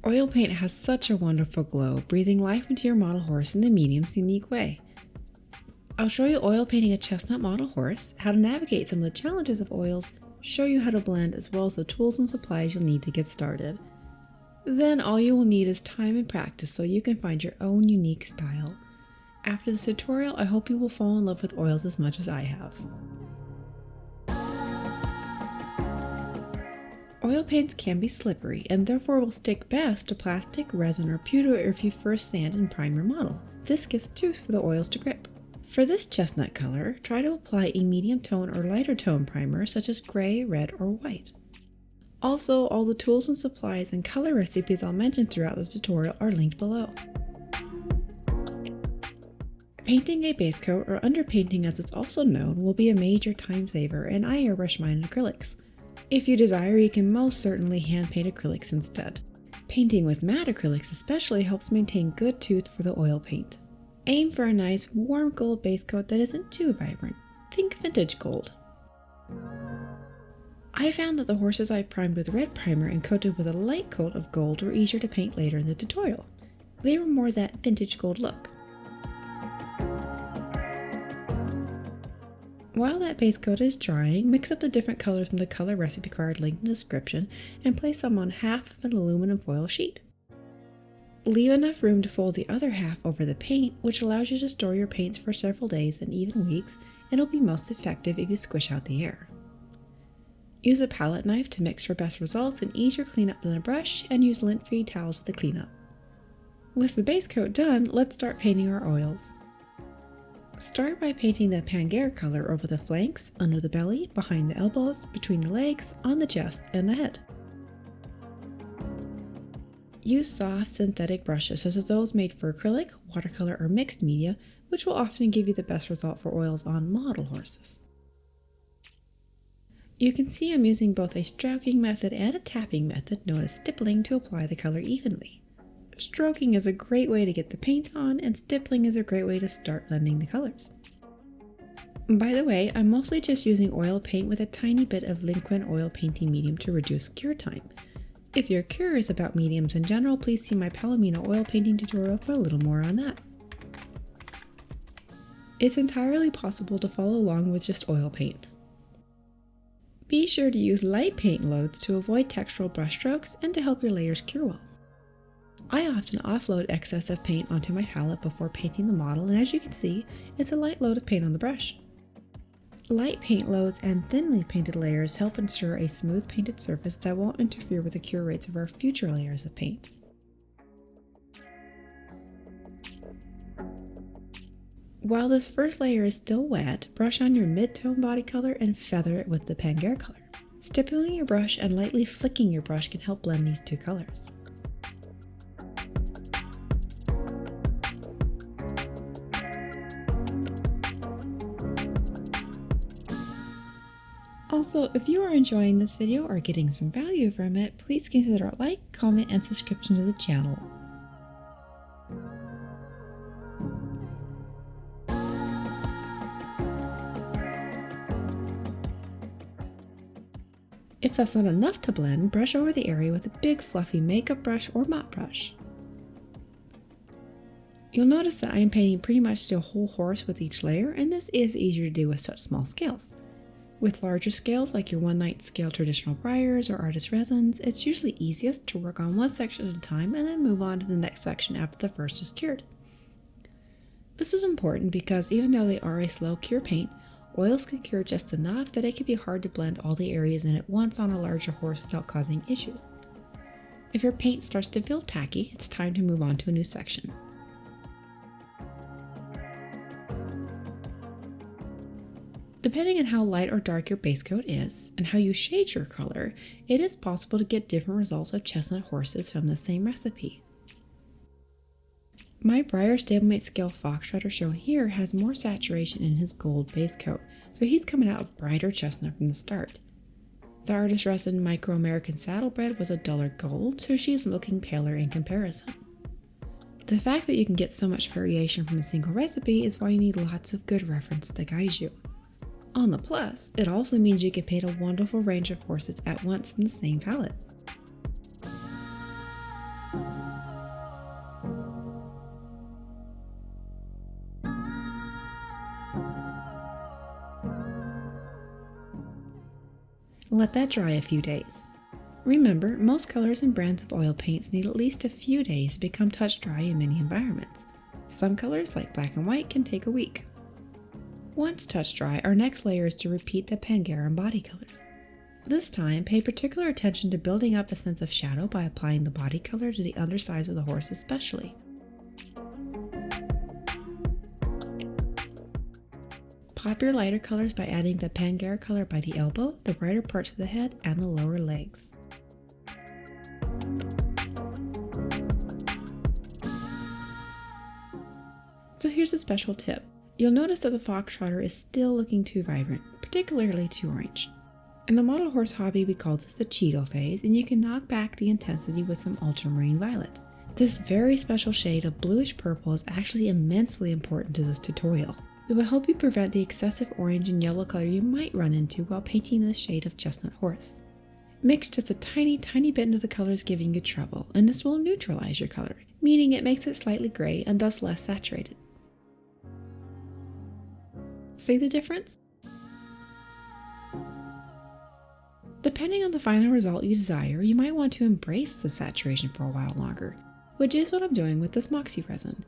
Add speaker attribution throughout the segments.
Speaker 1: Oil paint has such a wonderful glow, breathing life into your model horse in the medium's unique way. I'll show you oil painting a chestnut model horse, how to navigate some of the challenges of oils, show you how to blend, as well as the tools and supplies you'll need to get started. Then all you will need is time and practice so you can find your own unique style. After this tutorial, I hope you will fall in love with oils as much as I have. Oil paints can be slippery and therefore will stick best to plastic, resin, or pewter if you first sand and prime your model. This gives tooth for the oils to grip. For this chestnut color, try to apply a medium tone or lighter tone primer such as gray, red, or white. Also, all the tools and supplies and color recipes I'll mention throughout this tutorial are linked below. Painting a base coat, or underpainting as it's also known, will be a major time saver, and I airbrush mine in acrylics. If you desire, you can most certainly hand paint acrylics instead. Painting with matte acrylics especially helps maintain good tooth for the oil paint. Aim for a nice warm gold base coat that isn't too vibrant. Think vintage gold. I found that the horses I primed with red primer and coated with a light coat of gold were easier to paint later in the tutorial. They were more that vintage gold look. While that base coat is drying, mix up the different colors from the color recipe card linked in the description and place some on half of an aluminum foil sheet. Leave enough room to fold the other half over the paint, which allows you to store your paints for several days and even weeks, and it'll be most effective if you squish out the air. Use a palette knife to mix for best results and ease your cleanup than a brush, and use lint-free towels for the cleanup. With the base coat done, let's start painting our oils. Start by painting the Pangare color over the flanks, under the belly, behind the elbows, between the legs, on the chest, and the head. Use soft synthetic brushes such as those made for acrylic, watercolor, or mixed media, which will often give you the best result for oils on model horses. You can see I'm using both a stroking method and a tapping method known as stippling to apply the color evenly. Stroking is a great way to get the paint on, and stippling is a great way to start blending the colors. By the way, I'm mostly just using oil paint with a tiny bit of liquid oil painting medium to reduce cure time. If you're curious about mediums in general, please see my Palomino oil painting tutorial for a little more on that. It's entirely possible to follow along with just oil paint. Be sure to use light paint loads to avoid textural brush strokes and to help your layers cure well. I often offload excess of paint onto my palette before painting the model, and as you can see, it's a light load of paint on the brush. Light paint loads and thinly painted layers help ensure a smooth painted surface that won't interfere with the cure rates of our future layers of paint. While this first layer is still wet, brush on your mid-tone body color and feather it with the Pangare color. Stippling your brush and lightly flicking your brush can help blend these two colors. Also, if you are enjoying this video or getting some value from it, please consider a like, comment, and subscription to the channel. If that's not enough to blend, brush over the area with a big fluffy makeup brush or mop brush. You'll notice that I am painting pretty much the whole horse with each layer, and this is easier to do with such small scales. With larger scales like your 1/9 scale traditional briars or artist resins, it's usually easiest to work on one section at a time and then move on to the next section after the first is cured. This is important because even though they are a slow cure paint, oils can cure just enough that it can be hard to blend all the areas in at once on a larger horse without causing issues. If your paint starts to feel tacky, it's time to move on to a new section. Depending on how light or dark your base coat is, and how you shade your color, it is possible to get different results of chestnut horses from the same recipe. My Briar Stablemate Scale Foxtrotter shown here has more saturation in his gold base coat, so he's coming out a brighter chestnut from the start. The Artist Resin Micro American Saddlebred was a duller gold, so she's looking paler in comparison. The fact that you can get so much variation from a single recipe is why you need lots of good reference to guide you. On the plus, it also means you can paint a wonderful range of horses at once from the same palette. Let that dry a few days. Remember, most colors and brands of oil paints need at least a few days to become touch dry in many environments. Some colors, like black and white, can take a week. Once touch dry, our next layer is to repeat the Pangare and body colors. This time, pay particular attention to building up a sense of shadow by applying the body color to the undersides of the horse especially. Pop your lighter colors by adding the Pangare color by the elbow, the brighter parts of the head, and the lower legs. So here's a special tip. You'll notice that the Foxtrotter is still looking too vibrant, particularly too orange. In the model horse hobby, we call this the Cheeto phase, and you can knock back the intensity with some Ultramarine Violet. This very special shade of bluish purple is actually immensely important to this tutorial. It will help you prevent the excessive orange and yellow color you might run into while painting this shade of Chestnut horse. Mix just a tiny bit into the colors giving you trouble, and this will neutralize your color, meaning it makes it slightly gray and thus less saturated. See the difference? Depending on the final result you desire, you might want to embrace the saturation for a while longer, which is what I'm doing with this Moxie resin.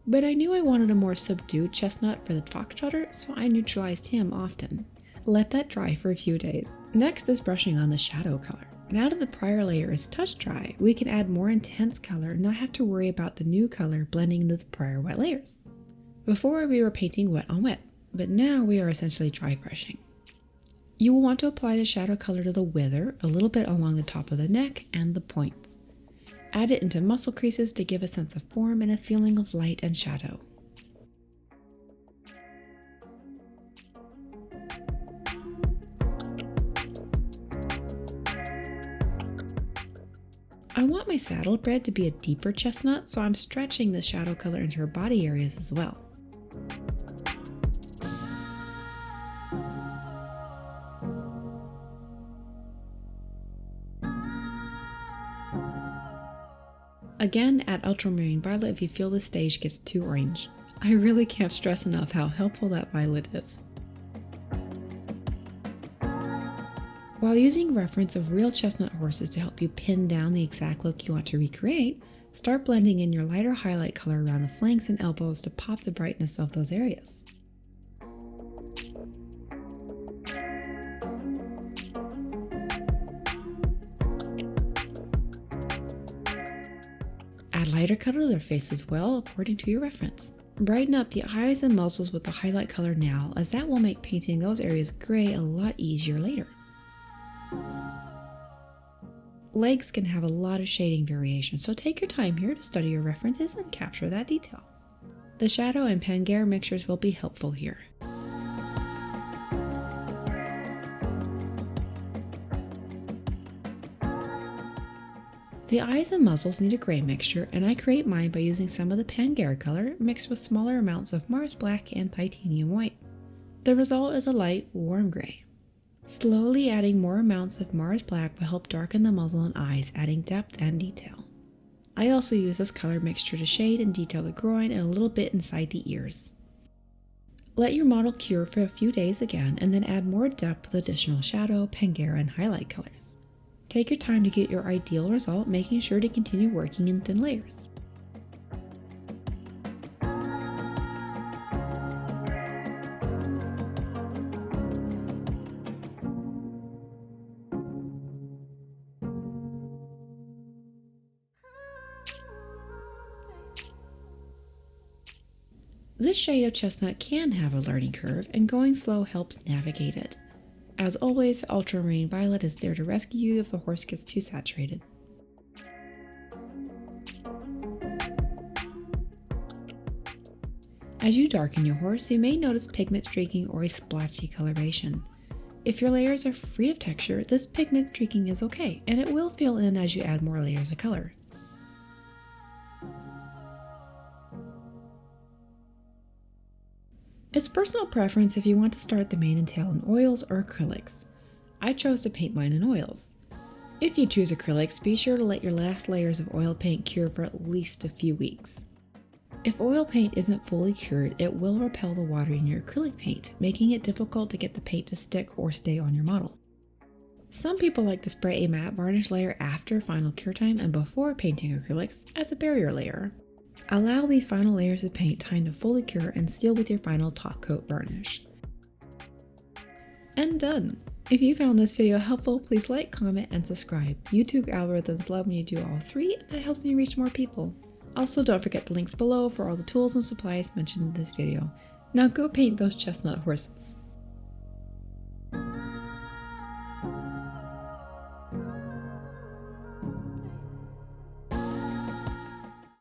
Speaker 1: But I knew I wanted a more subdued chestnut for the Foxtrotter, so I neutralized him often. Let that dry for a few days. Next is brushing on the shadow color. Now that the prior layer is touch dry, we can add more intense color and not have to worry about the new color blending into the prior wet layers. Before we were painting wet on wet, but now we are essentially dry brushing. You will want to apply the shadow color to the wither, a little bit along the top of the neck and the points. Add it into muscle creases to give a sense of form and a feeling of light and shadow. I want my saddlebred to be a deeper chestnut, so I'm stretching the shadow color into her body areas as well. Again, add Ultramarine Violet if you feel the stage gets too orange. I really can't stress enough how helpful that violet is. While using reference of real chestnut horses to help you pin down the exact look you want to recreate, start blending in your lighter highlight color around the flanks and elbows to pop the brightness of those areas. Add lighter color to their face as well, according to your reference. Brighten up the eyes and muzzles with the highlight color now, as that will make painting those areas gray a lot easier later. Legs can have a lot of shading variation, so take your time here to study your references and capture that detail. The shadow and Pangare mixtures will be helpful here. The eyes and muzzles need a gray mixture, and I create mine by using some of the Pangare color mixed with smaller amounts of Mars Black and Titanium White. The result is a light, warm gray. Slowly adding more amounts of Mars Black will help darken the muzzle and eyes, adding depth and detail. I also use this color mixture to shade and detail the groin and a little bit inside the ears. Let your model cure for a few days again, and then add more depth with additional shadow, Pangare, and highlight colors. Take your time to get your ideal result, making sure to continue working in thin layers. This shade of chestnut can have a learning curve, and going slow helps navigate it. As always, Ultramarine Violet is there to rescue you if the horse gets too saturated. As you darken your horse, you may notice pigment streaking or a splotchy coloration. If your layers are free of texture, this pigment streaking is okay, and it will fill in as you add more layers of color. It's personal preference if you want to start the mane and tail in oils or acrylics. I chose to paint mine in oils. If you choose acrylics, be sure to let your last layers of oil paint cure for at least a few weeks. If oil paint isn't fully cured, it will repel the water in your acrylic paint, making it difficult to get the paint to stick or stay on your model. Some people like to spray a matte varnish layer after final cure time and before painting acrylics as a barrier layer. Allow these final layers of paint time to fully cure and seal with your final top coat varnish. And done! If you found this video helpful, please like, comment, and subscribe. YouTube algorithms love when you do all three, and that helps me reach more people. Also, don't forget the links below for all the tools and supplies mentioned in this video. Now go paint those chestnut horses.